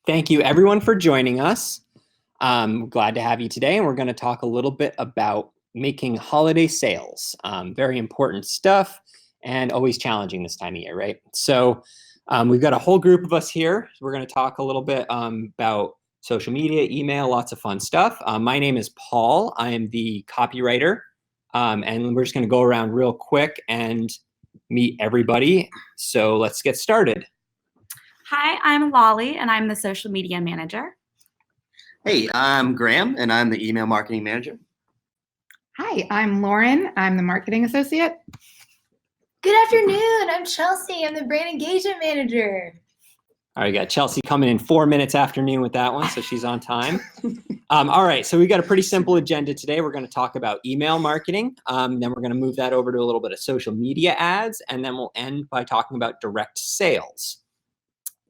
Thank you everyone for joining us. Glad to have you today, and we're going to talk a little bit about making holiday sales. Very important stuff and always challenging this time of year, right? So we've got a whole group of us here. We're going to talk a little bit about social media, email, lots of fun stuff. My name is Paul. I am the copywriter, and we're just going to go around real quick and meet everybody. So let's get started. Hi, I'm Lolly, and I'm the social media manager. Hey, I'm Graham, and I'm the email marketing manager. Hi, I'm Lauren. I'm the marketing associate. Good afternoon. I'm Chelsea. I'm the brand engagement manager. All right, we got Chelsea coming in 4 minutes afternoon with that one, so she's on time. All right, so we got a pretty simple agenda today. We're going to talk about email marketing. Then we're going to move that over to a little bit of social media ads, and then we'll end by talking about direct sales.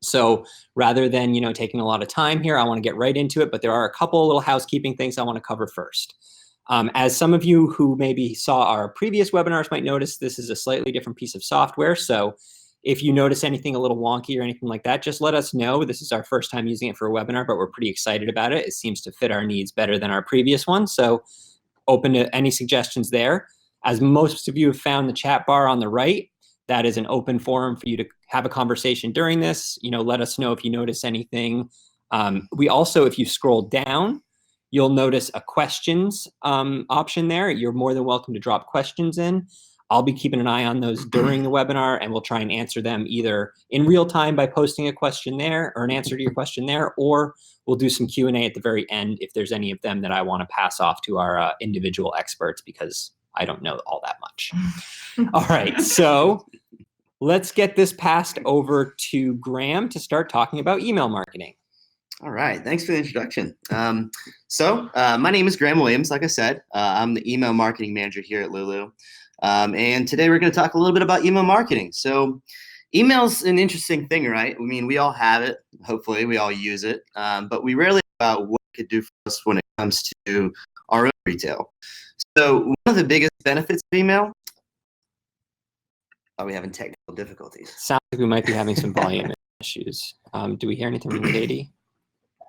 So rather than, taking a lot of time here, I want to get right into it, but there are a couple of little housekeeping things I want to cover first. As some of you who maybe saw our previous webinars might notice, this is a slightly different piece of software. So if you notice anything a little wonky or anything like that, just let us know. This is our first time using it for a webinar, but we're pretty excited about it. It seems to fit our needs better than our previous one. So open to any suggestions there. As most of you have found the chat bar on the right, that is an open forum for you to have a conversation during this. Let us know if you notice anything. We also, if you scroll down, you'll notice a questions option there. You're more than welcome to drop questions in. I'll be keeping an eye on those during the webinar, and we'll try and answer them either in real time by posting a question there or an answer to your question there, or we'll do some Q&A at the very end if there's any of them that I want to pass off to our individual experts, because I don't know all that much. All right, so let's get this passed over to Graham to start talking about email marketing. All right, thanks for the introduction. My name is Graham Williams. Like I said, I'm the email marketing manager here at Lulu. And today we're going to talk a little bit about email marketing. So email's an interesting thing, right? I mean, we all have it. Hopefully we all use it. But we rarely think about what it could do for us when it comes to our own retail. So one of the biggest benefits of email, are we having technical difficulties? Sounds like we might be having some volume issues. Do we hear anything from Katie?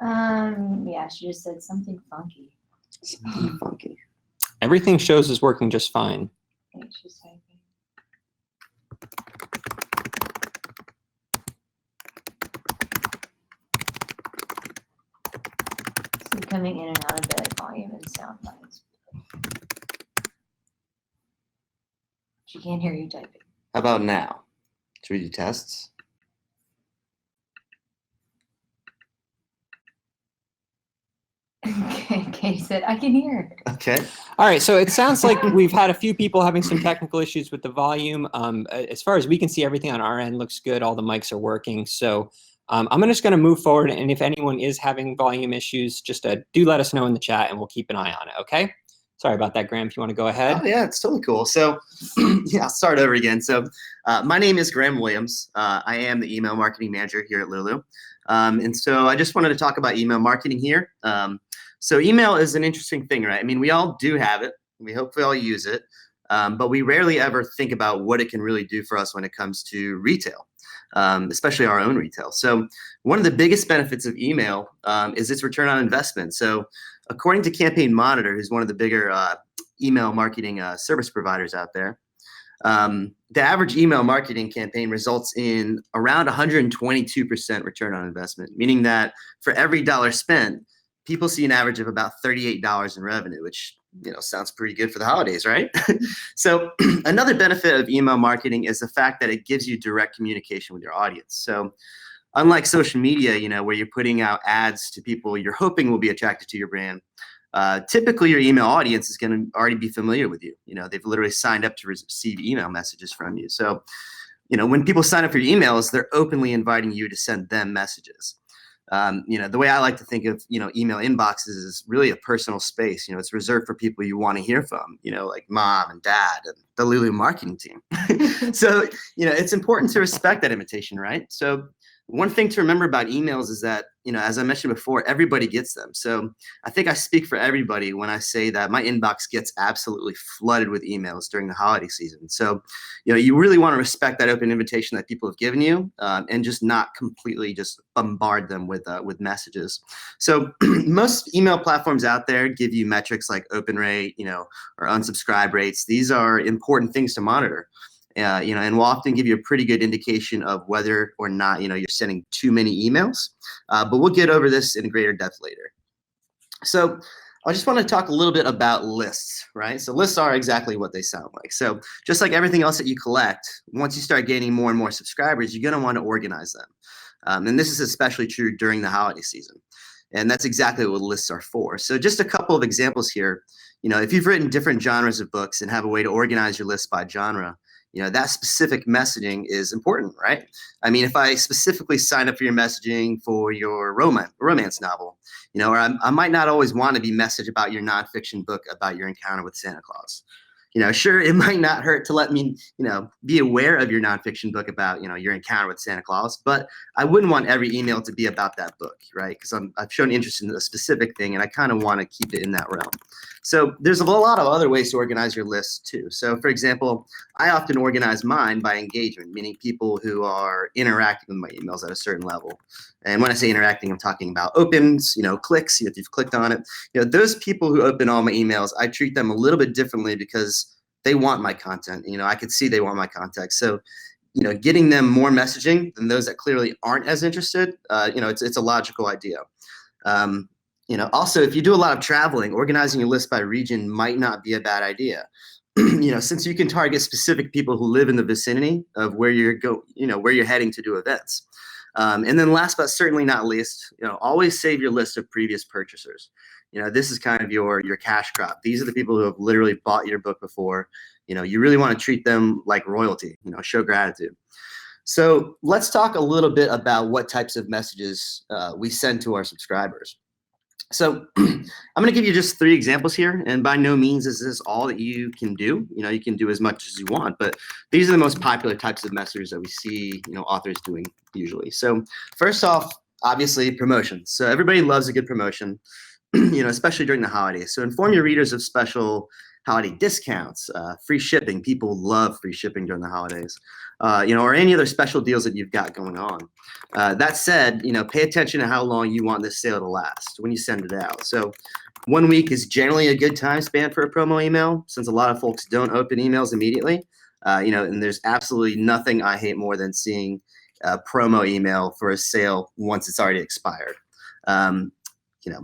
Yeah, she just said something funky. Something funky. Everything shows is working just fine. I think she's typing. So coming in and out of the volume and sound lines. She can't hear you typing. How about now? Should we do tests? Okay, Katie said, I can hear. Okay. All right, so it sounds like we've had a few people having some technical issues with the volume. As far as we can see, everything on our end looks good. All the mics are working. So I'm just going to move forward. And if anyone is having volume issues, just do let us know in the chat and we'll keep an eye on it, okay? Sorry about that, Graham, if you want to go ahead. Oh, yeah, it's totally cool. So yeah, I'll start over again. So my name is Graham Williams. I am the email marketing manager here at Lulu. And so I just wanted to talk about email marketing here. So email is an interesting thing, right? I mean, we all do have it. We hopefully all use it. But we rarely ever think about what it can really do for us when it comes to retail, especially our own retail. So one of the biggest benefits of email is its return on investment. So according to Campaign Monitor, who's one of the bigger email marketing service providers out there, the average email marketing campaign results in around 122% return on investment, meaning that for every dollar spent, people see an average of about $38 in revenue, which sounds pretty good for the holidays, right? So another benefit of email marketing is the fact that it gives you direct communication with your audience. So unlike social media, where you're putting out ads to people you're hoping will be attracted to your brand, typically your email audience is going to already be familiar with you. They've literally signed up to receive email messages from you. So, when people sign up for your emails, they're openly inviting you to send them messages. The way I like to think of, email inboxes is really a personal space. It's reserved for people you want to hear from, like mom and dad and the Lulu marketing team. So, it's important to respect that invitation, right? So One thing to remember about emails is that, as I mentioned before, everybody gets them. So I think I speak for everybody when I say that my inbox gets absolutely flooded with emails during the holiday season. So, you really want to respect that open invitation that people have given you, and just not completely just bombard them with messages. So most email platforms out there give you metrics like open rate, or unsubscribe rates. These are important things to monitor. And will often give you a pretty good indication of whether or not, you're sending too many emails. But we'll get over this in greater depth later. So I just want to talk a little bit about lists, right? So lists are exactly what they sound like. So just like everything else that you collect, once you start gaining more and more subscribers, you're going to want to organize them. And this is especially true during the holiday season. And that's exactly what lists are for. So just a couple of examples here. If you've written different genres of books and have a way to organize your list by genre, that specific messaging is important, right? I mean, if I specifically sign up for your messaging for your romance novel, or I might not always want to be messaged about your nonfiction book about your encounter with Santa Claus. Sure, it might not hurt to let me, be aware of your nonfiction book about, your encounter with Santa Claus, but I wouldn't want every email to be about that book, right? Because I've shown interest in a specific thing and I kind of want to keep it in that realm. So there's a lot of other ways to organize your list too. So for example, I often organize mine by engagement, meaning people who are interacting with my emails at a certain level. And when I say interacting, I'm talking about opens, clicks, if you've clicked on it. Those people who open all my emails, I treat them a little bit differently because they want my content. I could see they want my content. So, getting them more messaging than those that clearly aren't as interested, it's a logical idea. Also, if you do a lot of traveling, organizing your list by region might not be a bad idea. Since you can target specific people who live in the vicinity of where where you're heading to do events. And then last but certainly not least, always save your list of previous purchasers. This is kind of your cash crop. These are the people who have literally bought your book before. You really want to treat them like royalty, show gratitude. So let's talk a little bit about what types of messages we send to our subscribers. So I'm going to give you just 3 examples here, and by no means is this all that you can do. You can do as much as you want, but these are the most popular types of messages that we see, authors doing usually. So first off, obviously promotions. So everybody loves a good promotion, especially during the holidays. So inform your readers of special holiday discounts, free shipping. People love free shipping during the holidays, or any other special deals that you've got going on. That said, pay attention to how long you want this sale to last when you send it out. So 1 week is generally a good time span for a promo email, since a lot of folks don't open emails immediately. And there's absolutely nothing I hate more than seeing a promo email for a sale once it's already expired.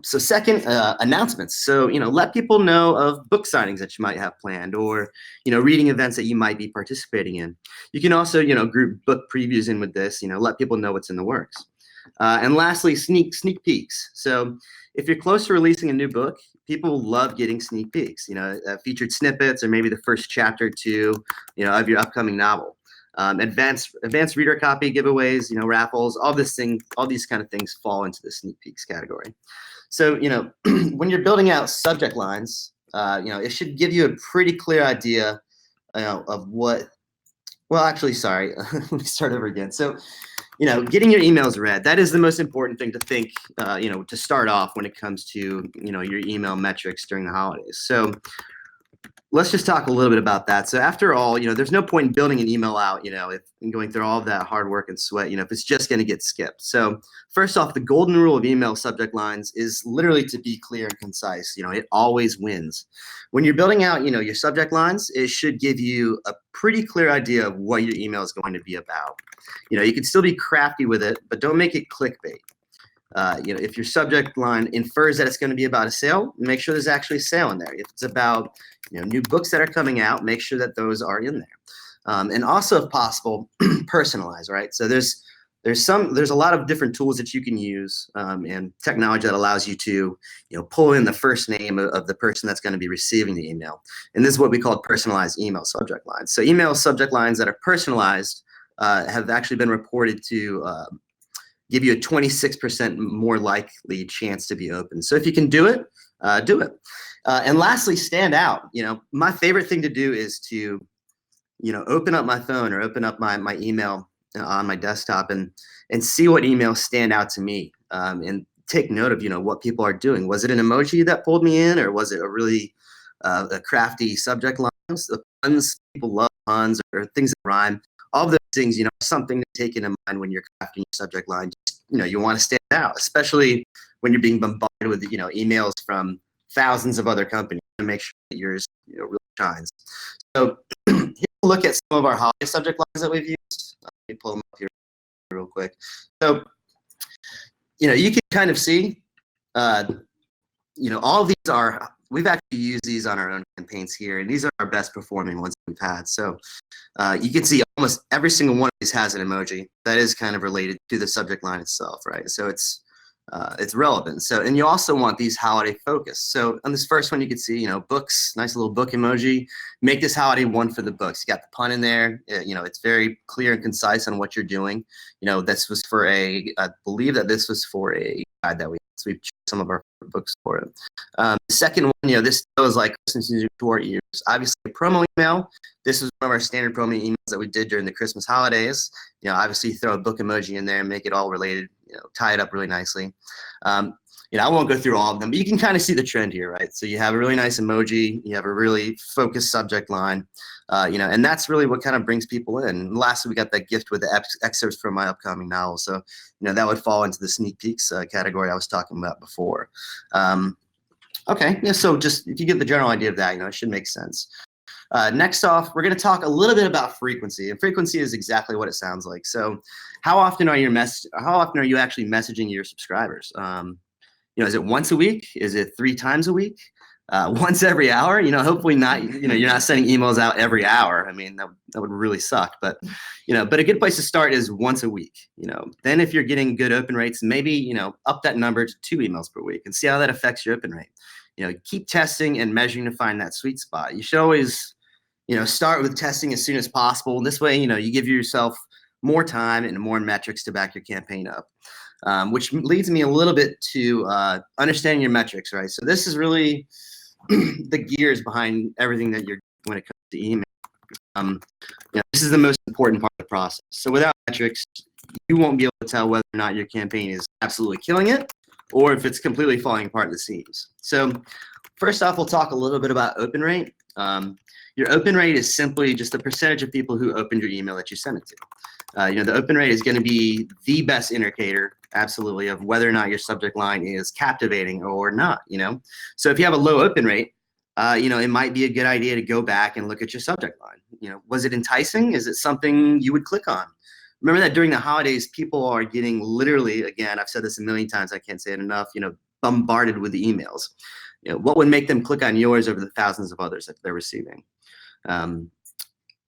So second, announcements. So, let people know of book signings that you might have planned, or, reading events that you might be participating in. You can also, group book previews in with this, let people know what's in the works. And lastly, sneak peeks. So if you're close to releasing a new book, people love getting sneak peeks, featured snippets, or maybe the first chapter or two, of your upcoming novel. Advanced reader copy giveaways, raffles, all these kind of things fall into the sneak peeks category. So, when you're building out subject lines, it should give you a pretty clear idea of what, well, actually, sorry, let me start over again. So, getting your emails read, that is the most important thing to think, to start off when it comes to, your email metrics during the holidays. So let's just talk a little bit about that. So after all, there's no point in building an email out, if going through all of that hard work and sweat, if it's just going to get skipped. So first off, the golden rule of email subject lines is literally to be clear and concise. It always wins. When you're building out, your subject lines, it should give you a pretty clear idea of what your email is going to be about. You can still be crafty with it, but don't make it clickbait. If your subject line infers that it's going to be about a sale, make sure there's actually a sale in there. If it's about new books that are coming out, make sure that those are in there. And also, if possible, personalize, right? So there's a lot of different tools that you can use, and technology that allows you to pull in the first name of the person that's going to be receiving the email. And this is what we call personalized email subject lines. So email subject lines that are personalized have actually been reported to give you a 26% more likely chance to be open. So if you can do it, do it. And lastly, stand out. My favorite thing to do is to, open up my phone or open up my email on my desktop and see what emails stand out to me, and take note of what people are doing. Was it an emoji that pulled me in, or was it a really a crafty subject lines? The puns, people love puns or things that rhyme. All of those things, something to take into mind when you're crafting your subject line. Just, you want to stand out, especially when you're being bombarded with emails from thousands of other companies, to make sure that yours really shines. So here's a look at some of our holiday subject lines that we've used. Let me pull them up here real quick. So you can kind of see, all of these are, we've actually used these on our own campaigns here, and these are our best performing ones we've had. So you can see almost every single one of these has an emoji that is kind of related to the subject line itself, right? So it's relevant. So, and you also want these holiday focused. So on this first one, you can see, books, nice little book emoji. Make this holiday one for the books. You got the pun in there. It's very clear and concise on what you're doing. This was for I believe that this was for a guide that we've chosen some of our books for it. The second one, this was like Christmas music to our ears. Obviously, a promo email. This was one of our standard promo emails that we did during the Christmas holidays. Obviously, throw a book emoji in there and make it all related. Tie it up really nicely. I won't go through all of them, but you can kind of see the trend here, right? So you have a really nice emoji, you have a really focused subject line, and that's really what kind of brings people in. And lastly, we got that gift with the excerpts from my upcoming novel. So, that would fall into the sneak peeks category I was talking about before. Okay, yeah, so just if you get the general idea of that, it should make sense. Next off, we're going to talk a little bit about frequency, and frequency is exactly what it sounds like. So, how often are you actually messaging your subscribers? Is it once a week? Is it 3 times a week? Once every hour? Hopefully not. You're not sending emails out every hour. I mean, that would really suck. But but a good place to start is once a week. Then if you're getting good open rates, maybe up that number to 2 emails per week and see how that affects your open rate. Keep testing and measuring to find that sweet spot. You should always start with testing as soon as possible. This way, you give yourself more time and more metrics to back your campaign up, which leads me a little bit to understanding your metrics, right? So this is really the gears behind everything that you're doing when it comes to email. This is the most important part of the process. So without metrics, you won't be able to tell whether or not your campaign is absolutely killing it or if it's completely falling apart at the seams. So first off, we'll talk a little bit about open rate. Your open rate is simply just the percentage of people who opened your email that you sent it to. The open rate is going to be the best indicator, absolutely, of whether or not your subject line is captivating or not. So if you have a low open rate, it might be a good idea to go back and look at your subject line. Was it enticing? Is it something you would click on? Remember that during the holidays, people are getting literally, again, I've said this a million times, I can't say it enough, bombarded with the emails. What would make them click on yours over the thousands of others that they're receiving?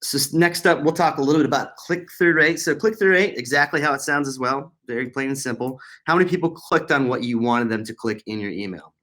So next up, we'll talk a little bit about click-through rate. So click-through rate, exactly how it sounds as well, very plain and simple. How many people clicked on what you wanted them to click in your email?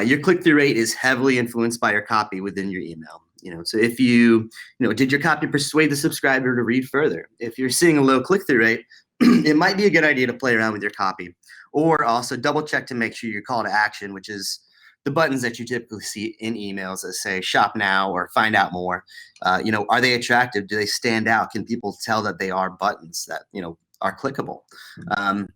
Your click-through rate is heavily influenced by your copy within your email. So if did your copy persuade the subscriber to read further? If you're seeing a low click-through rate, it might be a good idea to play around with your copy, or also double check to make sure your call to action, which is the buttons that you typically see in emails that say shop now or find out more, are they attractive? Do they stand out? Can people tell that they are buttons that, are clickable? And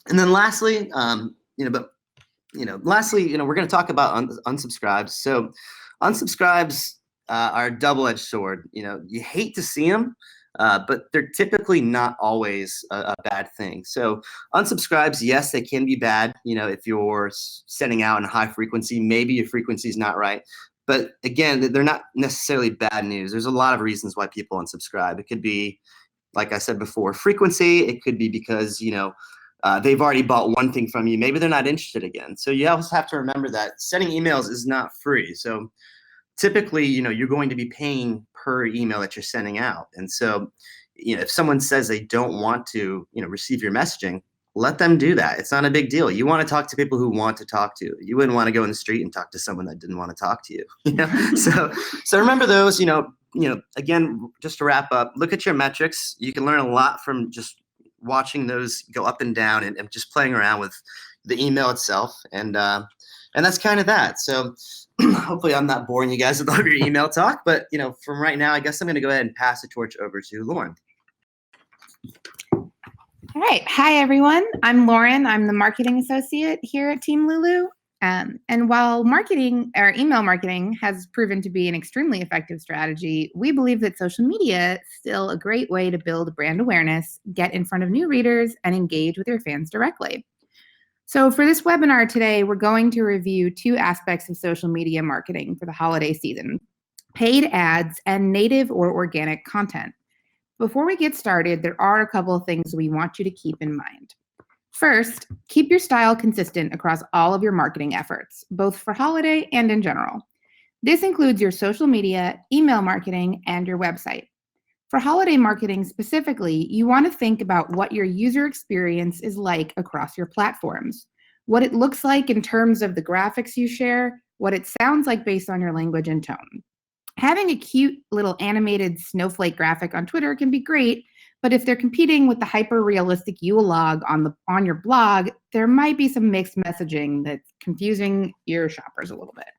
then lastly, we're going to talk about unsubscribes. So unsubscribes are a double-edged sword. You hate to see them, but they're typically not always a bad thing. So unsubscribes, yes, they can be bad. If you're sending out in high frequency, maybe your frequency is not right. But again, they're not necessarily bad news. There's a lot of reasons why people unsubscribe. It could be, like I said before, frequency. It could be because, they've already bought one thing from you. Maybe they're not interested again. So you also have to remember that sending emails is not free. So typically, you're going to be paying per email that you're sending out. And so, if someone says they don't want to, receive your messaging, let them do that. It's not a big deal. You want to talk to people who want to talk to you. You wouldn't want to go in the street and talk to someone that didn't want to talk to you. So remember those, again, just to wrap up, look at your metrics. You can learn a lot from just watching those go up and down and just playing around with the email itself. And that's kind of that. So hopefully I'm not boring you guys with all of your email talk, but from right now, I guess I'm going to go ahead and pass the torch over to Lauren. All right. Hi, everyone. I'm Lauren. I'm the marketing associate here at Team Lulu. And while marketing or email marketing has proven to be an extremely effective strategy, we believe that social media is still a great way to build brand awareness, get in front of new readers, and engage with your fans directly. So for this webinar today, we're going to review two aspects of social media marketing for the holiday season: paid ads and native or organic content. Before we get started, there are a couple of things we want you to keep in mind. First, keep your style consistent across all of your marketing efforts, both for holiday and in general. This includes your social media, email marketing, and your website. For holiday marketing specifically, you want to think about what your user experience is like across your platforms, what it looks like in terms of the graphics you share, what it sounds like based on your language and tone. Having a cute little animated snowflake graphic on Twitter can be great, but if they're competing with the hyper-realistic Yule log on your blog, there might be some mixed messaging that's confusing your shoppers a little bit.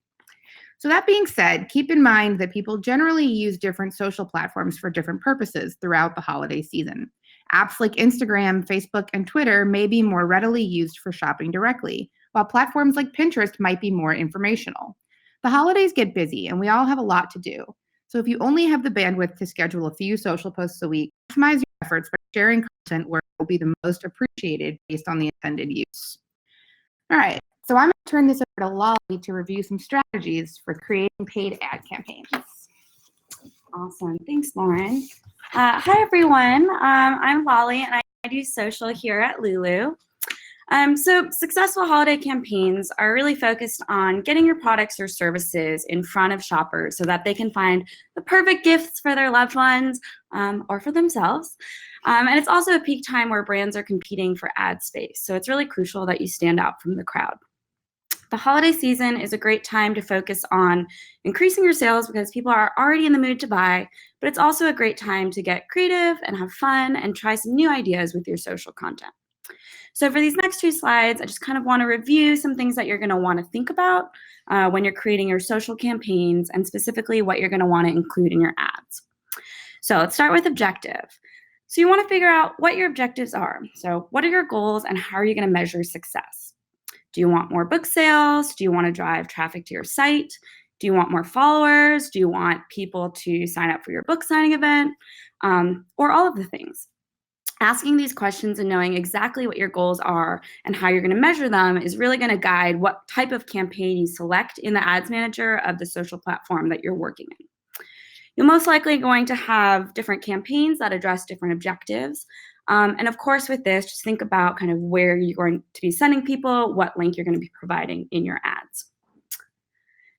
So that being said, keep in mind that people generally use different social platforms for different purposes throughout the holiday season. Apps like Instagram, Facebook, and Twitter may be more readily used for shopping directly, while platforms like Pinterest might be more informational. The holidays get busy, and we all have a lot to do. So if you only have the bandwidth to schedule a few social posts a week, maximize your efforts by sharing content where it will be the most appreciated based on the intended use. All right, so I'm going to turn this over to Lolly to review some strategies for creating paid ad campaigns. Awesome. Thanks, Lauren. Hi, everyone. I'm Lolly, and I do social here at Lulu. So successful holiday campaigns are really focused on getting your products or services in front of shoppers so that they can find the perfect gifts for their loved ones or for themselves. And it's also a peak time where brands are competing for ad space. So it's really crucial that you stand out from the crowd. The holiday season is a great time to focus on increasing your sales because people are already in the mood to buy, but it's also a great time to get creative and have fun and try some new ideas with your social content. So for these next two slides, I just kind of want to review some things that you're going to want to think about when you're creating your social campaigns and specifically what you're going to want to include in your ads. So let's start with objective. So you want to figure out what your objectives are. So what are your goals and how are you going to measure success? Do you want more book sales? Do you want to drive traffic to your site? Do you want more followers? Do you want people to sign up for your book signing event? Or all of the things? Asking these questions and knowing exactly what your goals are and how you're going to measure them is really going to guide what type of campaign you select in the ads manager of the social platform that you're working in. You're most likely going to have different campaigns that address different objectives. And of course, with this, just think about kind of where you're going to be sending people, what link you're going to be providing in your ads.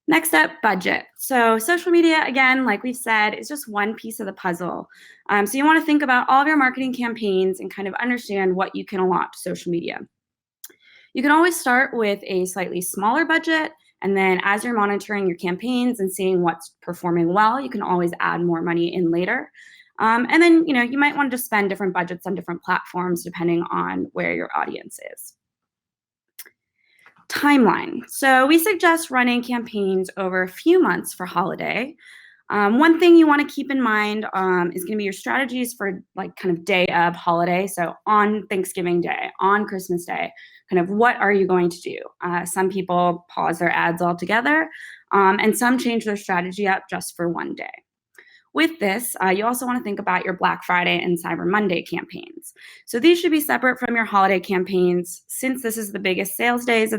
Next up, budget. So social media, again, like we've said, is just one piece of the puzzle. So you want to think about all of your marketing campaigns and kind of understand what you can allot to social media. You can always start with a slightly smaller budget, and then as you're monitoring your campaigns and seeing what's performing well, you can always add more money in later. And then, you might want to just spend different budgets on different platforms depending on where your audience is. Timeline. So we suggest running campaigns over a few months for holiday. One thing you want to keep in mind is going to be your strategies for like kind of day of holiday. So on Thanksgiving Day, on Christmas Day, kind of what are you going to do? Some people pause their ads altogether, and some change their strategy up just for one day. With this, you also want to think about your Black Friday and Cyber Monday campaigns. So these should be separate from your holiday campaigns. Since these are the biggest sales days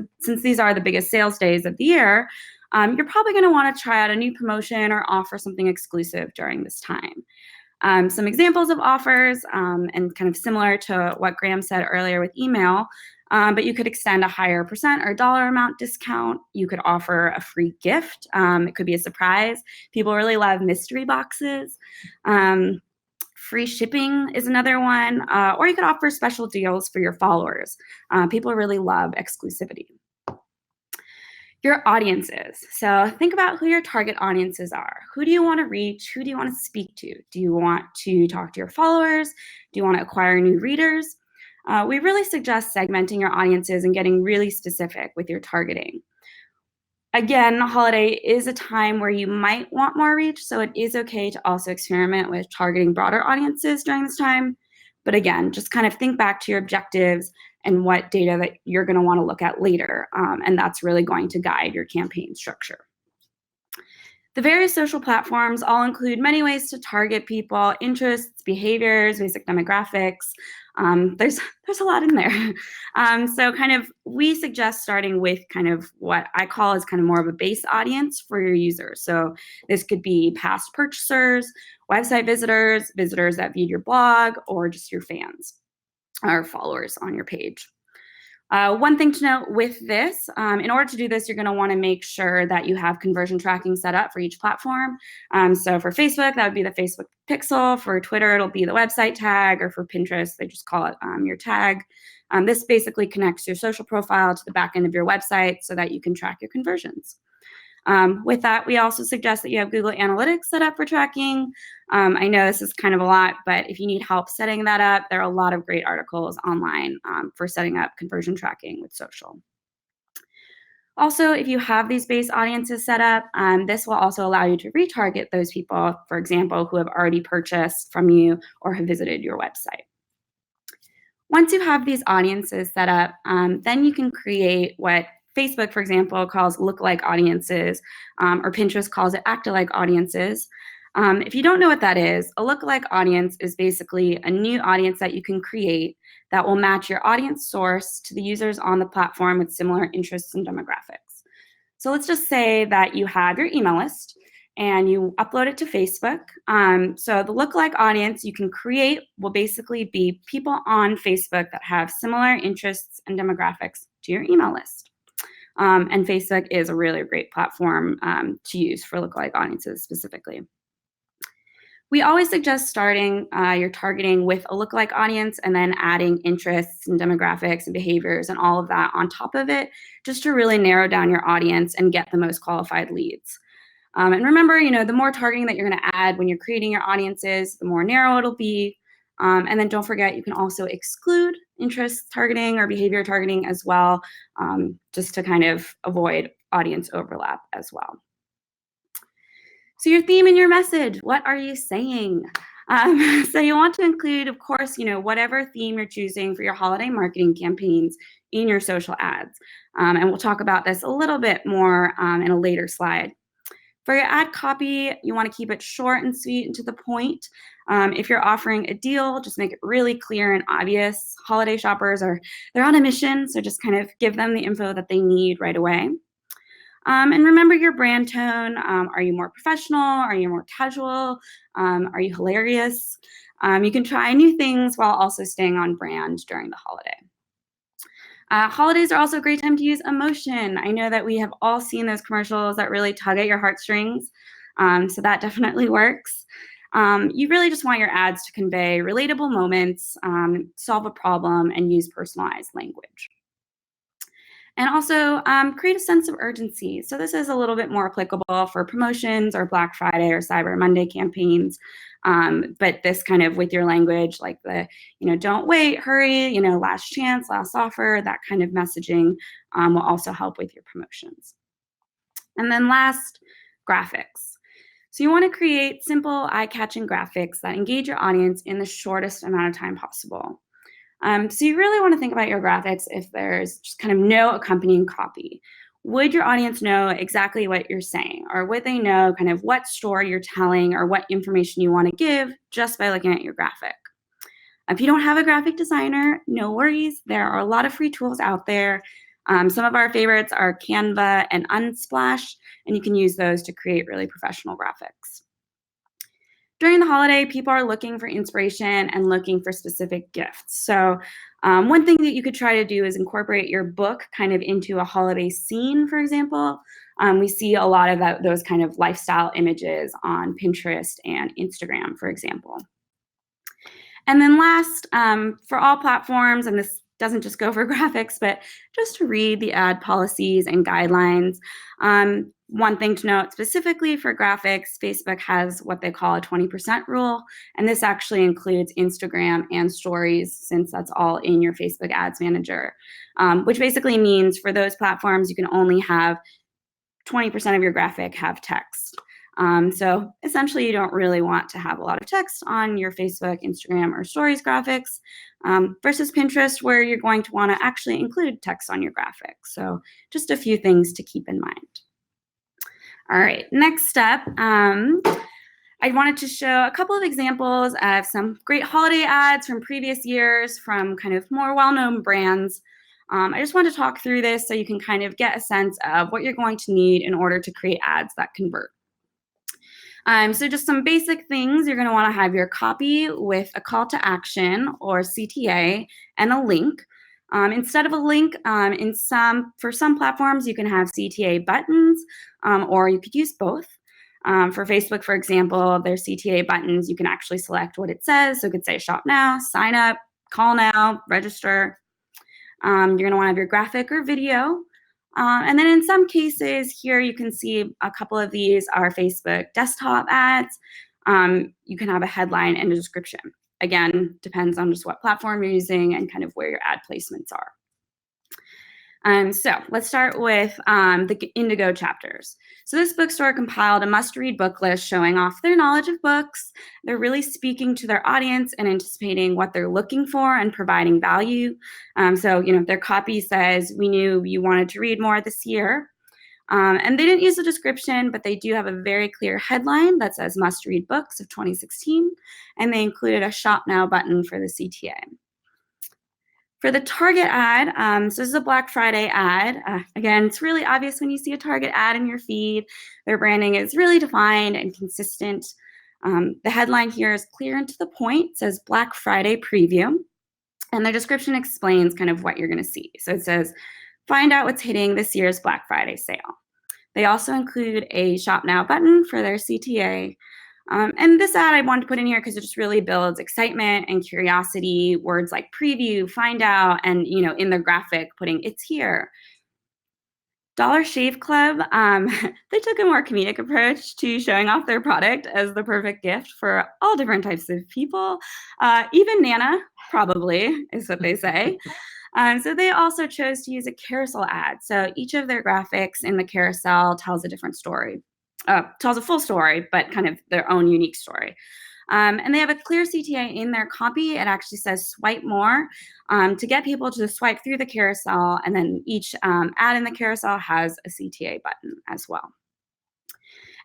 of the year, you're probably going to want to try out a new promotion or offer something exclusive during this time. Some examples of offers, and kind of similar to what Graham said earlier with email, but you could extend a higher percent or dollar amount discount. You could offer a free gift. It could be a surprise. People really love mystery boxes. Free shipping is another one. Or you could offer special deals for your followers. People really love exclusivity. Your audiences. So think about who your target audiences are. Who do you want to reach? Who do you want to speak to? Do you want to talk to your followers? Do you want to acquire new readers? We really suggest segmenting your audiences and getting really specific with your targeting. Again, holiday is a time where you might want more reach, so it is okay to also experiment with targeting broader audiences during this time. But again, just kind of think back to your objectives and what data that you're going to want to look at later. And that's really going to guide your campaign structure. The various social platforms all include many ways to target people, interests, behaviors, basic demographics. There's a lot in there. So kind of we suggest starting with kind of what I call is kind of more of a base audience for your users. So this could be past purchasers, website visitors, visitors that viewed your blog, or just your fans or followers on your page. One thing to note with this, in order to do this, you're going to want to make sure that you have conversion tracking set up for each platform. So for Facebook, that would be the Facebook pixel. For Twitter, it'll be the website tag, or for Pinterest, they just call it your tag. This basically connects your social profile to the back end of your website so that you can track your conversions. With that, we also suggest that you have Google Analytics set up for tracking. I know this is kind of a lot, but if you need help setting that up, there are a lot of great articles online for setting up conversion tracking with social. Also, if you have these base audiences set up, this will also allow you to retarget those people, for example, who have already purchased from you or have visited your website. Once you have these audiences set up, then you can create what Facebook, for example, calls lookalike audiences, or Pinterest calls it act-alike audiences. If you don't know what that is, a lookalike audience is basically a new audience that you can create that will match your audience source to the users on the platform with similar interests and demographics. So let's just say that you have your email list and you upload it to Facebook. So the lookalike audience you can create will basically be people on Facebook that have similar interests and demographics to your email list. And Facebook is a really great platform to use for lookalike audiences specifically. We always suggest starting your targeting with a lookalike audience and then adding interests and demographics and behaviors and all of that on top of it, just to really narrow down your audience and get the most qualified leads. And remember, the more targeting that you're going to add when you're creating your audiences, the more narrow it'll be. And then don't forget, you can also exclude interest targeting or behavior targeting as well, just to kind of avoid audience overlap as well. So your theme and your message, what are you saying? So you want to include, of course, whatever theme you're choosing for your holiday marketing campaigns in your social ads. And we'll talk about this a little bit more in a later slide. For your ad copy, you want to keep it short and sweet and to the point. If you're offering a deal, just make it really clear and obvious. Holiday shoppers they're on a mission, so just kind of give them the info that they need right away. And remember your brand tone. Are you more professional? Are you more casual? Are you hilarious? You can try new things while also staying on brand during the holiday. Holidays are also a great time to use emotion. I know that we have all seen those commercials that really tug at your heartstrings, so that definitely works. You really just want your ads to convey relatable moments, solve a problem, and use personalized language. And also create a sense of urgency. So this is a little bit more applicable for promotions or Black Friday or Cyber Monday campaigns. But this kind of with your language, like the, don't wait, hurry, last chance, last offer, that kind of messaging will also help with your promotions. And then last, graphics. So you want to create simple, eye-catching graphics that engage your audience in the shortest amount of time possible. So you really want to think about your graphics if there's just kind of no accompanying copy. Would your audience know exactly what you're saying? Or would they know kind of what story you're telling or what information you want to give just by looking at your graphic? If you don't have a graphic designer, no worries. There are a lot of free tools out there. Some of our favorites are Canva and Unsplash, and you can use those to create really professional graphics. During the holiday, people are looking for inspiration and looking for specific gifts. So one thing that you could try to do is incorporate your book kind of into a holiday scene, for example. We see a lot of those kind of lifestyle images on Pinterest and Instagram, for example. And then last, for all platforms, and this doesn't just go for graphics, but just to read the ad policies and guidelines. One thing to note specifically for graphics, Facebook has what they call a 20% rule, and this actually includes Instagram and stories since that's all in your Facebook Ads Manager, which basically means for those platforms, you can only have 20% of your graphic have text. So essentially, you don't really want to have a lot of text on your Facebook, Instagram, or Stories graphics versus Pinterest, where you're going to want to actually include text on your graphics. So just a few things to keep in mind. All right, next step. I wanted to show a couple of examples of some great holiday ads from previous years from kind of more well-known brands. I just want to talk through this so you can kind of get a sense of what you're going to need in order to create ads that convert. So just some basic things, you're going to want to have your copy with a call to action or CTA and a link. Instead of a link, for some platforms, you can have CTA buttons, or you could use both. For Facebook, for example, their CTA buttons, you can actually select what it says. So it could say shop now, sign up, call now, register. You're going to want to have your graphic or video. And then in some cases here, you can see a couple of these are Facebook desktop ads. You can have a headline and a description. Again, depends on just what platform you're using and kind of where your ad placements are. So let's start with the Indigo chapters. So this bookstore compiled a must-read book list showing off their knowledge of books. They're really speaking to their audience and anticipating what they're looking for and providing value. So, their copy says, "We knew you wanted to read more this year." And they didn't use a description, but they do have a very clear headline that says must-read books of 2016. And they included a shop now button for the CTA. For the Target ad, so this is a Black Friday ad. Again, it's really obvious when you see a Target ad in your feed. Their branding is really defined and consistent. The headline here is clear and to the point. It says Black Friday preview. And the description explains kind of what you're going to see. So it says, find out what's hitting this year's Black Friday sale. They also include a Shop Now button for their CTA. And this ad I wanted to put in here because it just really builds excitement and curiosity. Words like preview, find out, and in the graphic putting it's here. Dollar Shave Club, they took a more comedic approach to showing off their product as the perfect gift for all different types of people. Even Nana, probably, is what they say. So they also chose to use a carousel ad. So each of their graphics in the carousel tells a different story. Tells a full story, but kind of their own unique story. And they have a clear CTA in their copy. It actually says swipe more to get people to swipe through the carousel. And then each ad in the carousel has a CTA button as well.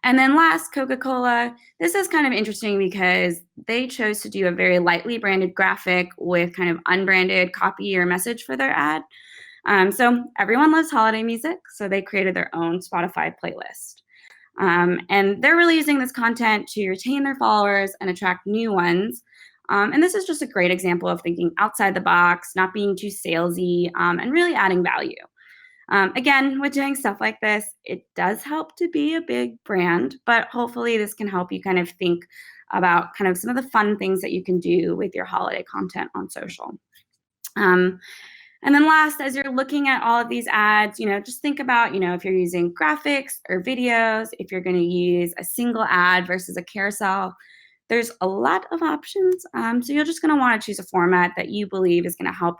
And then last, Coca-Cola. This is kind of interesting because they chose to do a very lightly branded graphic with kind of unbranded copy or message for their ad. So everyone loves holiday music, so they created their own Spotify playlist. And they're really using this content to retain their followers and attract new ones. And this is just a great example of thinking outside the box, not being too salesy, and really adding value. Again, with doing stuff like this, it does help to be a big brand, but hopefully this can help you kind of think about kind of some of the fun things that you can do with your holiday content on social. And then last, as you're looking at all of these ads, just think about, if you're using graphics or videos, if you're going to use a single ad versus a carousel, there's a lot of options. So you're just going to want to choose a format that you believe is going to help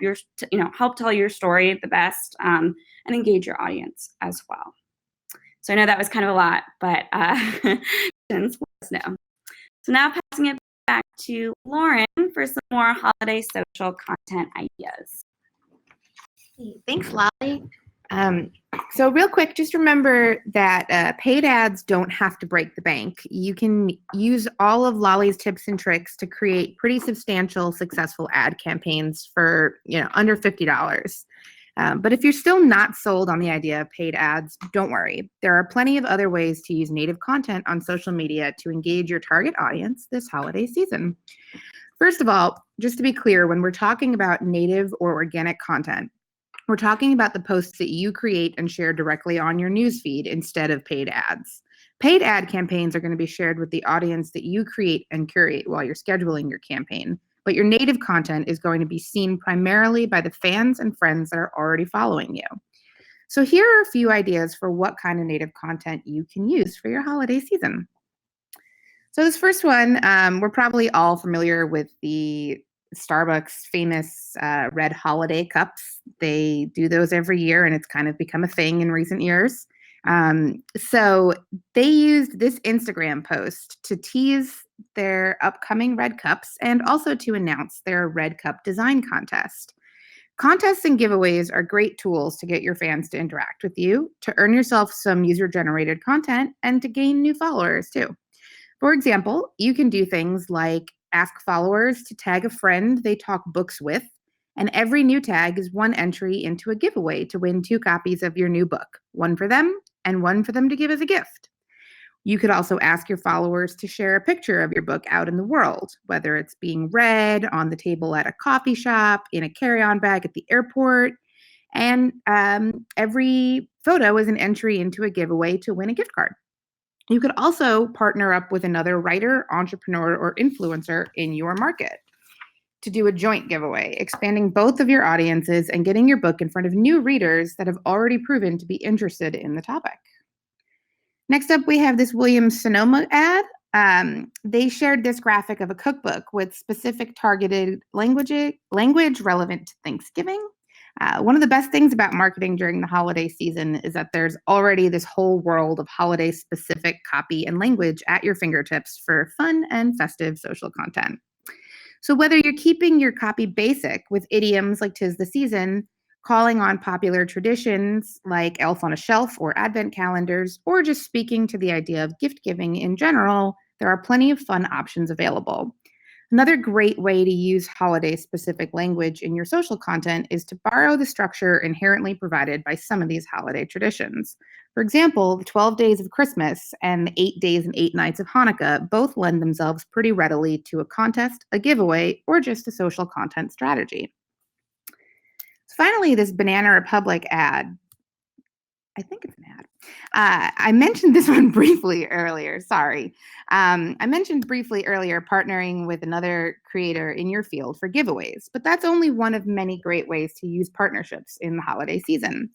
help tell your story the best and engage your audience as well. So I know that was kind of a lot, but questions, let us know. So now passing it back to Lauren for some more holiday social content ideas. Thanks, Lolly. So real quick, just remember that paid ads don't have to break the bank. You can use all of Lolly's tips and tricks to create pretty substantial, successful ad campaigns for under $50. But if you're still not sold on the idea of paid ads, don't worry. There are plenty of other ways to use native content on social media to engage your target audience this holiday season. First of all, just to be clear, when we're talking about native or organic content, we're talking about the posts that you create and share directly on your newsfeed instead of paid ads. Paid ad campaigns are going to be shared with the audience that you create and curate while you're scheduling your campaign, but your native content is going to be seen primarily by the fans and friends that are already following you. So here are a few ideas for what kind of native content you can use for your holiday season. So this first one, we're probably all familiar with the Starbucks famous red holiday cups. They do those every year and it's kind of become a thing in recent years. So they used this Instagram post to tease their upcoming Red Cups and also to announce their Red Cup design contest. Contests and giveaways are great tools to get your fans to interact with you, to earn yourself some user-generated content, and to gain new followers too. For example, you can do things like ask followers to tag a friend they talk books with, and every new tag is one entry into a giveaway to win 2 copies of your new book, one for them and one for them to give as a gift. You could also ask your followers to share a picture of your book out in the world, whether it's being read on the table at a coffee shop, in a carry-on bag at the airport, and every photo is an entry into a giveaway to win a gift card. You could also partner up with another writer, entrepreneur, or influencer in your market to do a joint giveaway, expanding both of your audiences and getting your book in front of new readers that have already proven to be interested in the topic. Next up, we have this Williams-Sonoma ad. They shared this graphic of a cookbook with specific targeted language relevant to Thanksgiving. One of the best things about marketing during the holiday season is that there's already this whole world of holiday-specific copy and language at your fingertips for fun and festive social content. So whether you're keeping your copy basic with idioms like 'tis the season, calling on popular traditions like Elf on a Shelf or Advent calendars, or just speaking to the idea of gift giving in general, there are plenty of fun options available. Another great way to use holiday-specific language in your social content is to borrow the structure inherently provided by some of these holiday traditions. For example, the 12 days of Christmas and the 8 days and 8 nights of Hanukkah both lend themselves pretty readily to a contest, a giveaway, or just a social content strategy. Finally, this Banana Republic ad. I think it's an ad. I mentioned this one briefly earlier. Sorry. I mentioned briefly earlier partnering with another creator in your field for giveaways, but that's only one of many great ways to use partnerships in the holiday season.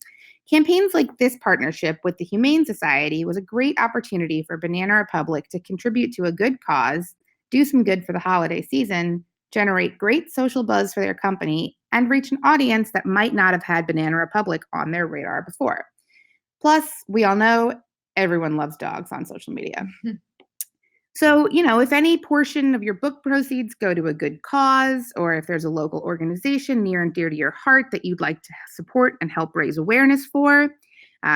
Campaigns like this partnership with the Humane Society was a great opportunity for Banana Republic to contribute to a good cause, do some good for the holiday season, generate great social buzz for their company, and reach an audience that might not have had Banana Republic on their radar before. Plus, we all know everyone loves dogs on social media. So, if any portion of your book proceeds go to a good cause, or if there's a local organization near and dear to your heart that you'd like to support and help raise awareness for,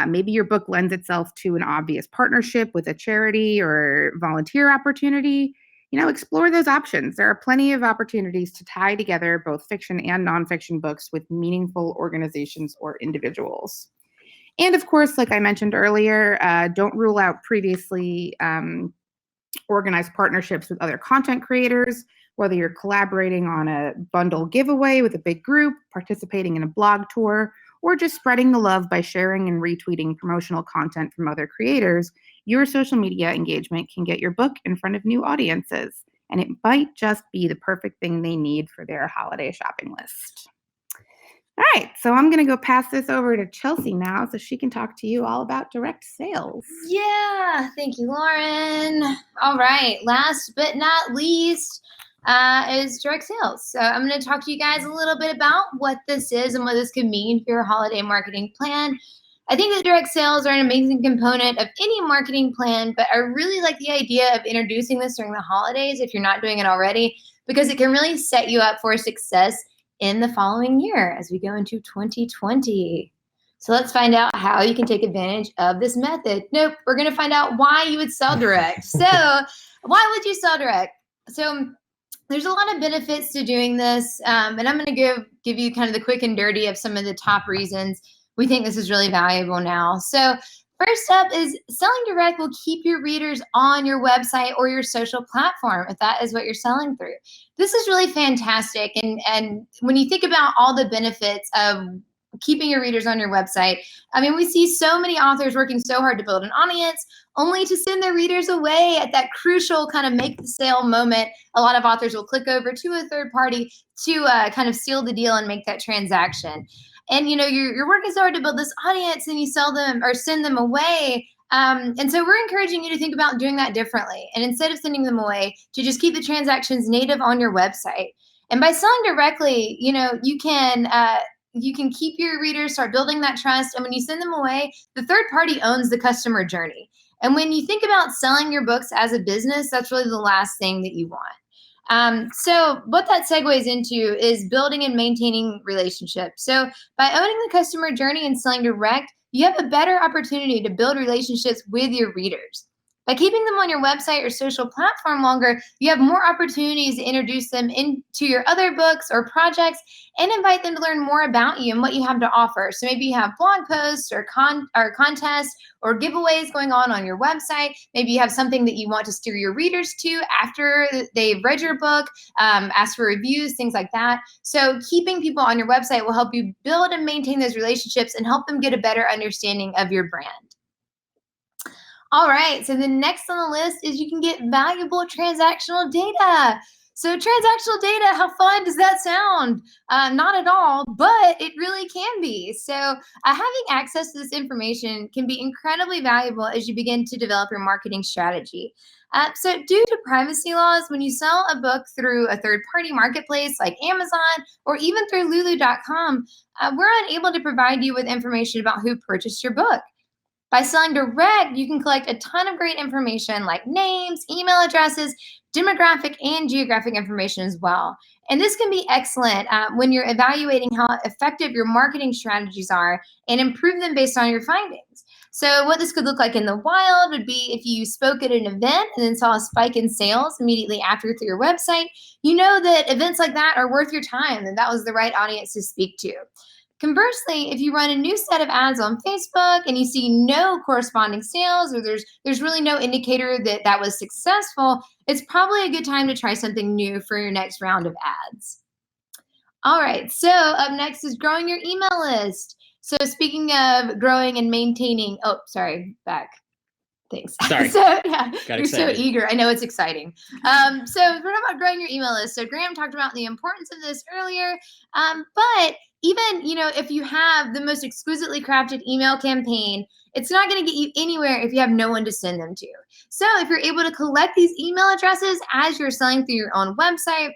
maybe your book lends itself to an obvious partnership with a charity or volunteer opportunity, explore those options. There are plenty of opportunities to tie together both fiction and nonfiction books with meaningful organizations or individuals. And of course, like I mentioned earlier, don't rule out previously organized partnerships with other content creators, whether you're collaborating on a bundle giveaway with a big group, participating in a blog tour, or just spreading the love by sharing and retweeting promotional content from other creators. Your social media engagement can get your book in front of new audiences, and it might just be the perfect thing they need for their holiday shopping list. All right, so I'm going to go pass this over to Chelsea now so she can talk to you all about direct sales. Yeah, thank you, Lauren. All right, last but not least is direct sales. So I'm going to talk to you guys a little bit about what this is and what this could mean for your holiday marketing plan. I think that direct sales are an amazing component of any marketing plan, but I really like the idea of introducing this during the holidays if you're not doing it already, because it can really set you up for success in the following year as we go into 2020. So let's find out how you can take advantage of this method. Nope, we're going to find out why you would sell direct. So why would you sell direct? So there's a lot of benefits to doing this, and I'm going to give you kind of the quick and dirty of some of the top reasons we think this is really valuable now. So first up is selling direct will keep your readers on your website or your social platform if that is what you're selling through. This is really fantastic. And when you think about all the benefits of keeping your readers on your website, I mean, we see so many authors working so hard to build an audience only to send their readers away at that crucial kind of make the sale moment. A lot of authors will click over to a third party to kind of seal the deal and make that transaction. And, you're working so hard to build this audience and you sell them or send them away. And so we're encouraging you to think about doing that differently. And instead of sending them away, to just keep the transactions native on your website. And by selling directly, you can you can keep your readers, start building that trust. And when you send them away, the third party owns the customer journey. And when you think about selling your books as a business, that's really the last thing that you want. So what that segues into is building and maintaining relationships. So by owning the customer journey and selling direct, you have a better opportunity to build relationships with your readers. By keeping them on your website or social platform longer, you have more opportunities to introduce them into your other books or projects and invite them to learn more about you and what you have to offer. So maybe you have blog posts or contests or giveaways going on your website. Maybe you have something that you want to steer your readers to after they've read your book, ask for reviews, things like that. So keeping people on your website will help you build and maintain those relationships and help them get a better understanding of your brand. All right, so the next on the list is you can get valuable transactional data. So transactional data, how fun does that sound? Not at all, but it really can be. So having access to this information can be incredibly valuable as you begin to develop your marketing strategy. So due to privacy laws, when you sell a book through a third-party marketplace like Amazon or even through Lulu.com, we're unable to provide you with information about who purchased your book. By selling direct, you can collect a ton of great information like names, email addresses, demographic, and geographic information as well. And this can be excellent when you're evaluating how effective your marketing strategies are and improve them based on your findings. So what this could look like in the wild would be if you spoke at an event and then saw a spike in sales immediately after through your website, you know that events like that are worth your time and that was the right audience to speak to. Conversely, if you run a new set of ads on Facebook and you see no corresponding sales or there's really no indicator that that was successful, it's probably a good time to try something new for your next round of ads. All right, so up next is growing your email list. So speaking of growing and maintaining, thanks. Sorry. So yeah, Got you're excited. so eager. I know it's exciting. So we're talking about growing your email list. So Graham talked about the importance of this earlier, but even, if you have the most exquisitely crafted email campaign, it's not going to get you anywhere if you have no one to send them to. So if you're able to collect these email addresses as you're selling through your own website,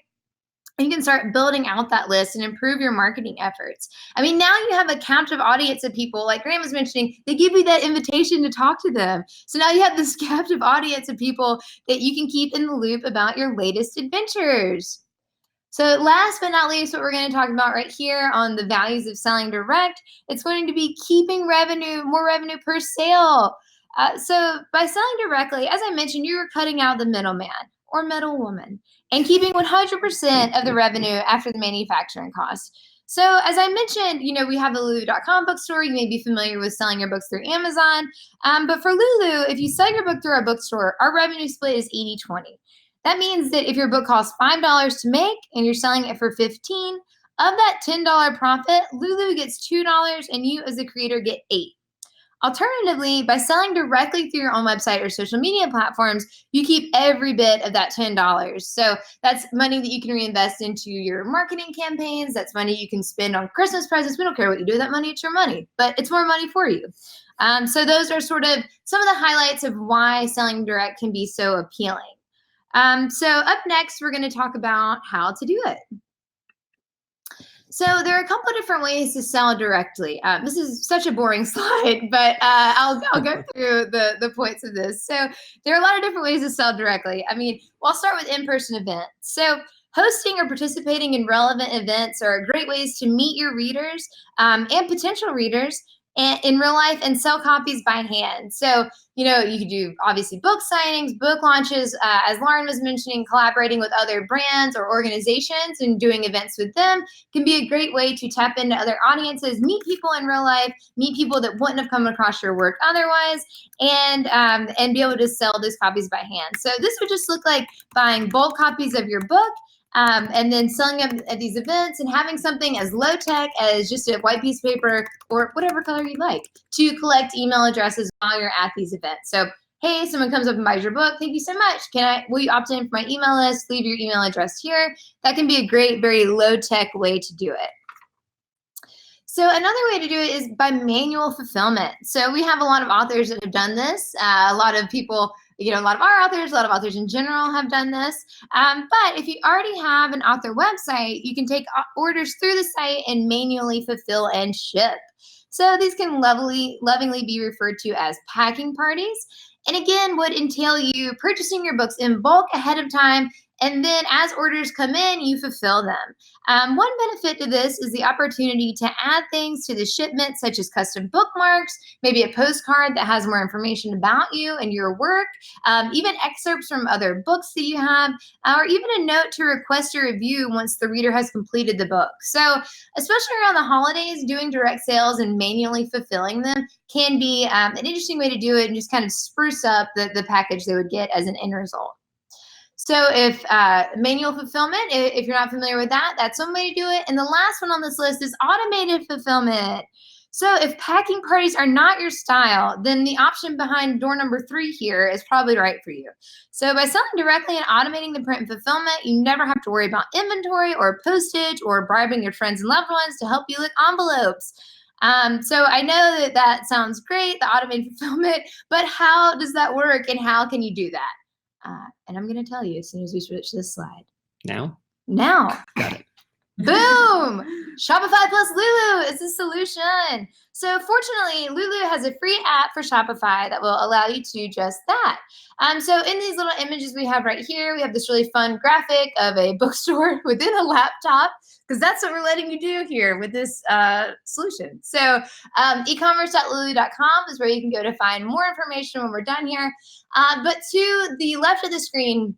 you can start building out that list and improve your marketing efforts. I mean, now you have a captive audience of people, like Graham was mentioning, they give you that invitation to talk to them. So now you have this captive audience of people that you can keep in the loop about your latest adventures. So last but not least, what we're going to talk about right here on the values of selling direct, it's going to be keeping more revenue per sale. So by selling directly, as I mentioned, you're cutting out the middleman or middlewoman and keeping 100% of the revenue after the manufacturing cost. So as I mentioned, we have the Lulu.com bookstore. You may be familiar with selling your books through Amazon. But for Lulu, if you sell your book through our bookstore, our revenue split is 80-20. That means that if your book costs $5 to make and you're selling it for $15, of that $10 profit, Lulu gets $2 and you as a creator get $8. Alternatively, by selling directly through your own website or social media platforms, you keep every bit of that $10. So that's money that you can reinvest into your marketing campaigns. That's money you can spend on Christmas presents. We don't care what you do with that money. It's your money, but it's more money for you. So those are sort of some of the highlights of why selling direct can be so appealing. So up next, we're going to talk about how to do it. So there are a couple of different ways to sell directly. This is such a boring slide, but I'll go through the points of this. So there are a lot of different ways to sell directly. I mean, I'll start with in-person events. So hosting or participating in relevant events are great ways to meet your readers and potential readers in real life and sell copies by hand. So, you could do obviously book signings, book launches, as Lauren was mentioning, collaborating with other brands or organizations and doing events with them can be a great way to tap into other audiences, meet people in real life, meet people that wouldn't have come across your work otherwise, and be able to sell those copies by hand. So this would just look like buying bulk copies of your book, and then selling them at these events and having something as low tech as just a white piece of paper or whatever color you like to collect email addresses while you're at these events. So, hey, someone comes up and buys your book. Thank you so much. Will you opt in for my email list? Leave your email address here. That can be a great, very low tech way to do it. So another way to do it is by manual fulfillment. So we have a lot of authors that have done this. A lot of people You know, a lot of our authors, a lot of authors in general have done this. But if you already have an author website, you can take orders through the site and manually fulfill and ship. So these can lovingly be referred to as packing parties. And again, would entail you purchasing your books in bulk ahead of time, and then as orders come in, you fulfill them. One benefit to this is the opportunity to add things to the shipment, such as custom bookmarks, maybe a postcard that has more information about you and your work, even excerpts from other books that you have, or even a note to request a review once the reader has completed the book. So especially around the holidays, doing direct sales and manually fulfilling them can be an interesting way to do it and just kind of spruce up the package they would get as an end result. So if manual fulfillment, if you're not familiar with that, that's one way to do it. And the last one on this list is automated fulfillment. So if packing parties are not your style, then the option behind door number 3 here is probably right for you. So by selling directly and automating the print and fulfillment, you never have to worry about inventory or postage or bribing your friends and loved ones to help you lick envelopes. So I know that sounds great, the automated fulfillment, but how does that work and how can you do that? And I'm going to tell you as soon as we switch this slide. Now? Now. Got it. Boom! Shopify plus Lulu is the solution. So fortunately, Lulu has a free app for Shopify that will allow you to do just that. So in these little images we have right here, we have this really fun graphic of a bookstore within a laptop, because that's what we're letting you do here with this solution. So ecommerce.lulu.com is where you can go to find more information when we're done here. But to the left of the screen,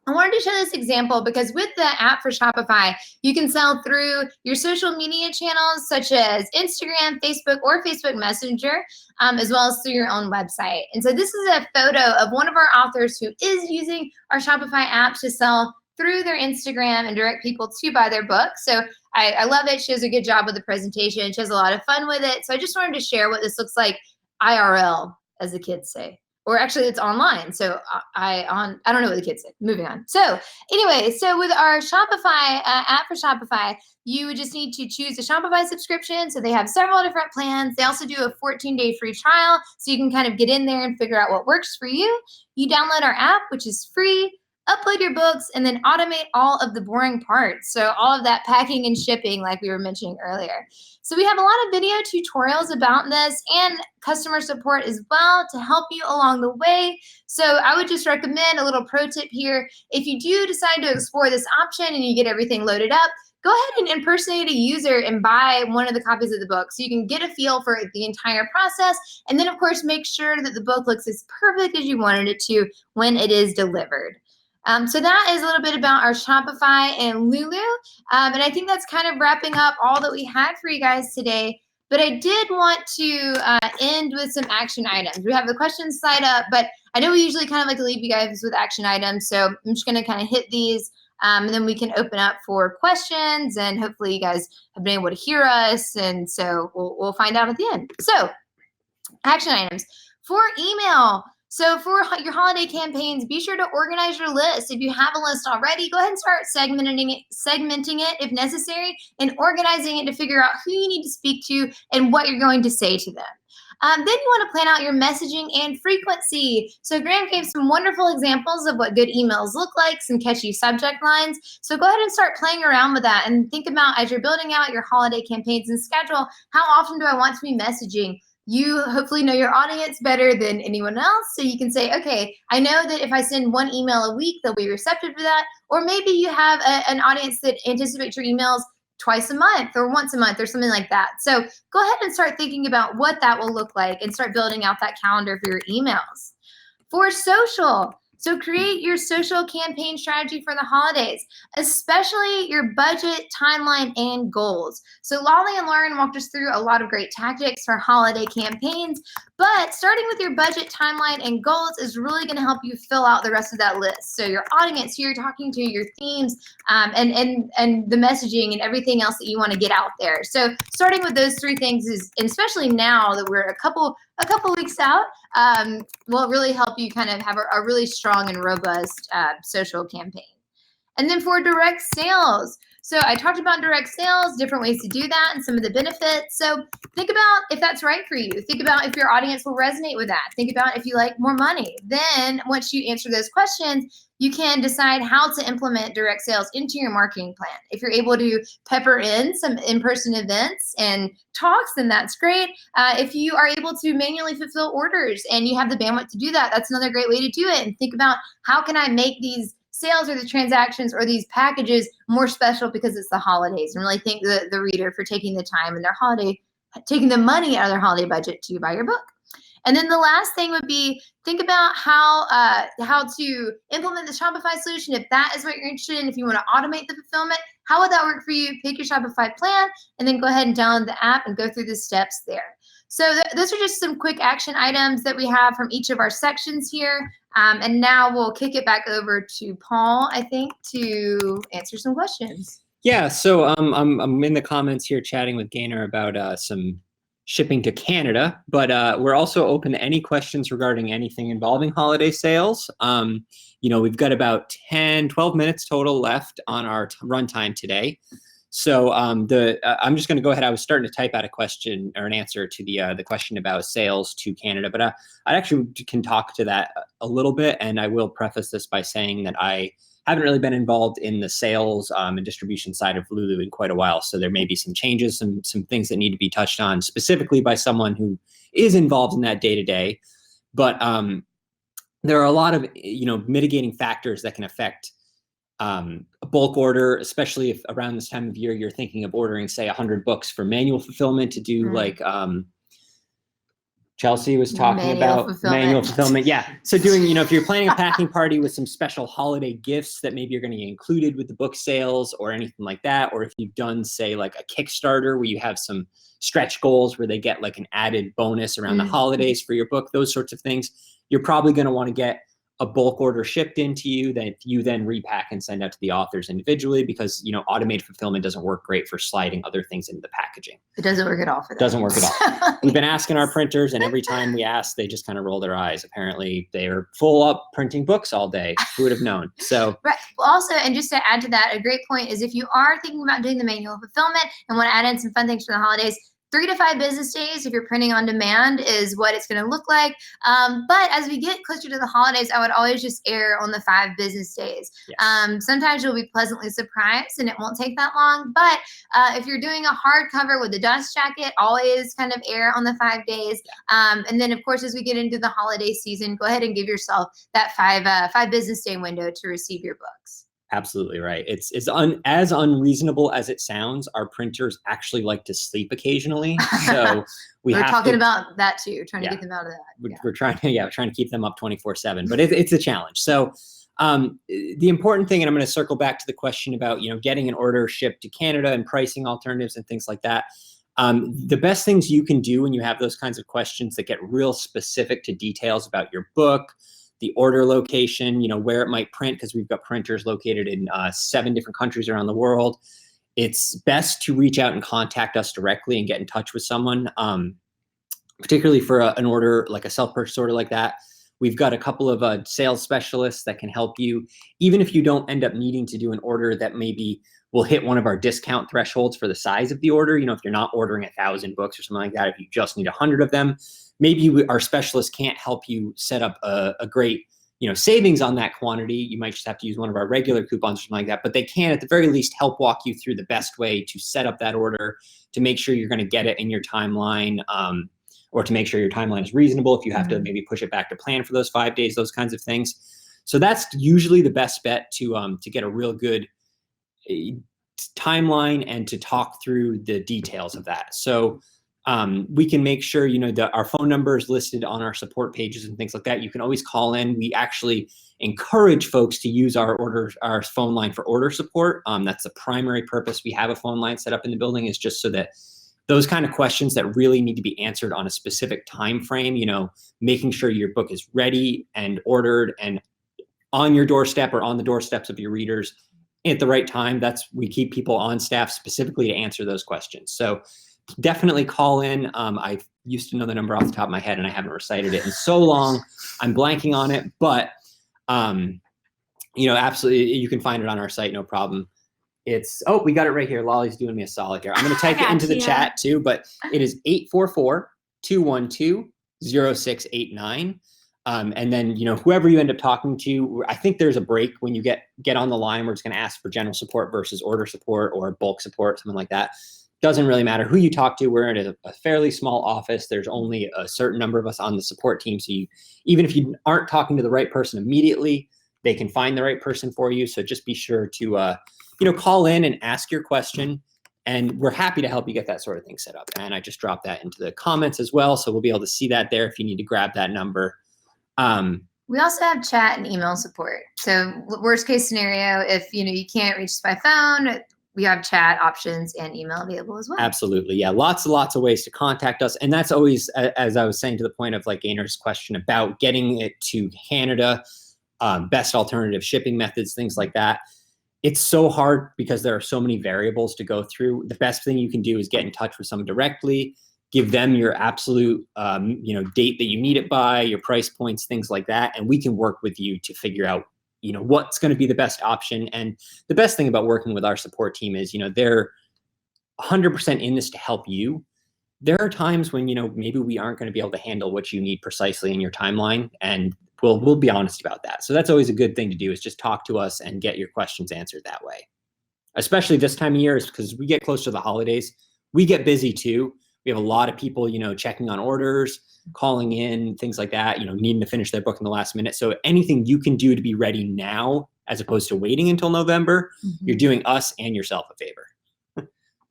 I wanted to show this example because with the app for Shopify, you can sell through your social media channels such as Instagram, Facebook, or Facebook Messenger, as well as through your own website. And so this is a photo of one of our authors who is using our Shopify app to sell through their Instagram and direct people to buy their book. So I love it. She does a good job with the presentation. She has a lot of fun with it. So I just wanted to share what this looks like IRL, as the kids say. Or actually it's online. So I don't know what the kids say. Moving on. So anyway, so with our Shopify app for Shopify, you would just need to choose a Shopify subscription. So they have several different plans. They also do a 14-day free trial. So you can kind of get in there and figure out what works for you. You download our app, which is free, upload your books, and then automate all of the boring parts. So all of that packing and shipping like we were mentioning earlier. So we have a lot of video tutorials about this and customer support as well to help you along the way. So I would just recommend a little pro tip here. If you do decide to explore this option and you get everything loaded up, go ahead and impersonate a user and buy one of the copies of the book so you can get a feel for the entire process. And then of course, make sure that the book looks as perfect as you wanted it to when it is delivered. So that is a little bit about our Shopify and Lulu. And I think that's kind of wrapping up all that we had for you guys today. But I did want to end with some action items. We have the questions slide up, but I know we usually kind of like to leave you guys with action items. So I'm just going to kind of hit these and then we can open up for questions. And hopefully you guys have been able to hear us. And so we'll find out at the end. So action items for email. So for your holiday campaigns, be sure to organize your list. If you have a list already, go ahead and start segmenting it if necessary, and organizing it to figure out who you need to speak to and what you're going to say to them. Then you want to plan out your messaging and frequency. So Graham gave some wonderful examples of what good emails look like, some catchy subject lines. So go ahead and start playing around with that and think about, as you're building out your holiday campaigns and schedule, how often do I want to be messaging? You hopefully know your audience better than anyone else. So you can say, okay, I know that if I send one email a week, they'll be receptive to that. Or maybe you have an audience that anticipates your emails twice a month or once a month or something like that. So go ahead and start thinking about what that will look like and start building out that calendar for your emails. For social, so create your social campaign strategy for the holidays, especially your budget, timeline, and goals. So Lolly and Lauren walked us through a lot of great tactics for holiday campaigns, but starting with your budget, timeline, and goals is really going to help you fill out the rest of that list. So your audience, who you're talking to, your themes, and the messaging and everything else that you want to get out there. So starting with those 3 things is, and especially now that we're a couple weeks out, will really help you kind of have a really strong and robust social campaign. And then for direct sales, So I talked about direct sales, different ways to do that, and some of the benefits. So think about if that's right for you. Think about if your audience will resonate with that. Think about if you like more money. Then once you answer those questions, you can decide how to implement direct sales into your marketing plan. If you're able to pepper in some in-person events and talks, then that's great. If you are able to manually fulfill orders and you have the bandwidth to do that, that's another great way to do it. And think about how can I make these sales or the transactions or these packages more special because it's the holidays, and really thank the reader for taking the time and taking the money out of their holiday budget to buy your book. And then the last thing would be think about how to implement the Shopify solution. If that is what you're interested in, if you want to automate the fulfillment, how would that work for you? Pick your Shopify plan and then go ahead and download the app and go through the steps there. So those are just some quick action items that we have from each of our sections here. And now we'll kick it back over to Paul, I think, to answer some questions. Yeah, so I'm in the comments here chatting with Gaynor about some shipping to Canada, but we're also open to any questions regarding anything involving holiday sales. We've got about 12 minutes total left on our runtime today. So I'm just going to go ahead. I was starting to type out a question or an answer to the question about sales to Canada, but I actually can talk to that a little bit. And I will preface this by saying that I haven't really been involved in the sales and distribution side of Lulu in quite a while. So there may be some changes, some things that need to be touched on specifically by someone who is involved in that day to day. But there are a lot of mitigating factors that can affect a bulk order, especially if around this time of year you're thinking of ordering, say, 100 books for manual fulfillment to do like Chelsea was talking about manual fulfillment. Yeah. So doing, if you're planning a packing party with some special holiday gifts that maybe you're going to get included with the book sales or anything like that, or if you've done, say, like a Kickstarter where you have some stretch goals where they get like an added bonus around the holidays for your book, those sorts of things, you're probably going to want to get a bulk order shipped into you that you then repack and send out to the authors individually, because automated fulfillment doesn't work great for sliding other things into the packaging. It doesn't work at all for them. Doesn't work at all. We've been asking our printers, and every time we ask, they just kind of roll their eyes. Apparently they are full up printing books all day. Who would have known? So right. Also, and just to add to that, a great point is if you are thinking about doing the manual fulfillment and want to add in some fun things for the holidays, 3 to 5 business days, if you're printing on demand, is what it's going to look like. But as we get closer to the holidays, I would always just err on the 5 business days. Yes. Sometimes you'll be pleasantly surprised and it won't take that long. But if you're doing a hardcover with a dust jacket, always kind of err on the 5 days. And then, of course, as we get into the holiday season, go ahead and give yourself that 5 business day window to receive your books. Absolutely right. It's as unreasonable as it sounds. Our printers actually like to sleep occasionally, so we're talking about that too, trying to get them out of that. We're trying to keep them up 24/7, but it's a challenge. So the important thing, and I'm going to circle back to the question about getting an order shipped to Canada and pricing alternatives and things like that. The best things you can do when you have those kinds of questions that get real specific to details about your book, the order location, where it might print, because we've got printers located in 7 different countries around the world. It's best to reach out and contact us directly and get in touch with someone, particularly for an order, like a self-purchase order like that. We've got a couple of sales specialists that can help you, even if you don't end up needing to do an order that maybe will hit one of our discount thresholds for the size of the order. If you're not ordering 1,000 books or something like that, if you just need 100 of them, maybe our specialist can't help you set up a great, savings on that quantity. You might just have to use one of our regular coupons or something like that, but they can at the very least help walk you through the best way to set up that order, to make sure you're going to get it in your timeline, or to make sure your timeline is reasonable. If you have to maybe push it back to plan for those 5 days, those kinds of things. So that's usually the best bet to get a real good timeline and to talk through the details of that. So we can make sure, that our phone number is listed on our support pages and things like that. You can always call in. We actually encourage folks to use our phone line for order support. That's the primary purpose. We have a phone line set up in the building, is just so that those kind of questions that really need to be answered on a specific time frame, making sure your book is ready and ordered and on your doorstep or on the doorsteps of your readers at the right time. We keep people on staff specifically to answer those questions. So definitely call in. I used to know the number off the top of my head and I haven't recited it in so long. I'm blanking on it, but absolutely, you can find it on our site, no problem. It's, oh, we got it right here. Lolly's doing me a solid here. I'm going to type it got into the you. chat too, but it is 844-212-0689. And then, you know, whoever you end up talking to, I think there's a break when you get on the line where it's going to ask for general support versus order support or bulk support, something like that. Doesn't really matter who you talk to. We're in a fairly small office. There's only a certain number of us on the support team. So even if you aren't talking to the right person immediately, they can find the right person for you. So just be sure to, you know, call in and ask your question. And we're happy to help you get that sort of thing set up. And I just dropped that into the comments as well. So we'll be able to see that there if you need to grab that number. We also have chat and email support. So worst case scenario, if you can't reach us by phone, we have chat options and email available as well. Absolutely. Yeah. Lots and lots of ways to contact us. And that's always, as I was saying, to the point of like Gainer's question about getting it to Canada, best alternative shipping methods, things like that. It's so hard because there are so many variables to go through. The best thing you can do is get in touch with someone directly, give them your absolute, date that you need it by, your price points, things like that. And we can work with you to figure out, what's going to be the best option. And the best thing about working with our support team is, they're 100% in this to help you. There are times when, maybe we aren't going to be able to handle what you need precisely in your timeline. And we'll be honest about that. So that's always a good thing to do, is just talk to us and get your questions answered that way. Especially this time of year, is because we get close to the holidays. We get busy too. We have a lot of people, checking on orders, calling in, things like that, needing to finish their book in the last minute. So anything you can do to be ready now, as opposed to waiting until November, you're doing us and yourself a favor.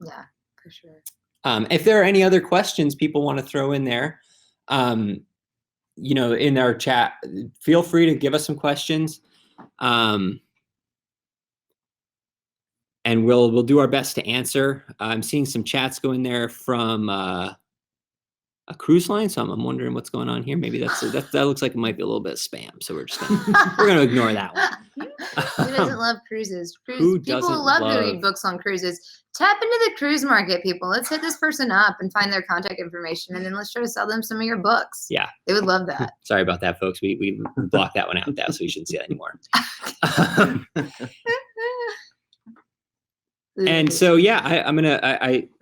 Yeah, for sure. If there are any other questions people want to throw in there, in our chat, feel free to give us some questions. And we'll do our best to answer. I'm seeing some chats go in there from a cruise line, so I'm wondering what's going on here. Maybe that looks like it might be a little bit of spam, so we're gonna ignore that one. Who doesn't love cruises? Who People doesn't love to love- read books on cruises. Tap into the cruise market, people. Let's hit this person up and find their contact information, and then let's try to sell them some of your books. Yeah. They would love that. Sorry about that, folks. We blocked that one out now, so we shouldn't see that anymore. And so, yeah,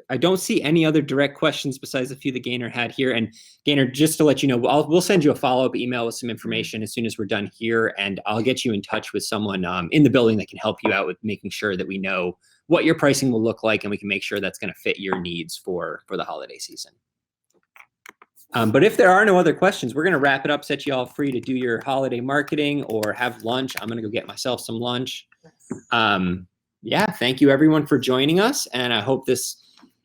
I don't see any other direct questions besides a few that Gainer had here. And Gainer, just to let you know, we'll send you a follow-up email with some information as soon as we're done here, and I'll get you in touch with someone in the building that can help you out with making sure that we know what your pricing will look like, and we can make sure that's going to fit your needs for the holiday season. But if there are no other questions, we're going to wrap it up, set you all free to do your holiday marketing or have lunch. I'm going to go get myself some lunch. Yeah, thank you everyone for joining us. And I hope this,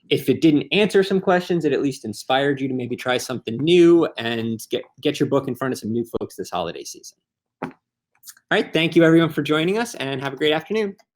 if it didn't answer some questions, it at least inspired you to maybe try something new and get your book in front of some new folks this holiday season. All right, thank you everyone for joining us, and have a great afternoon.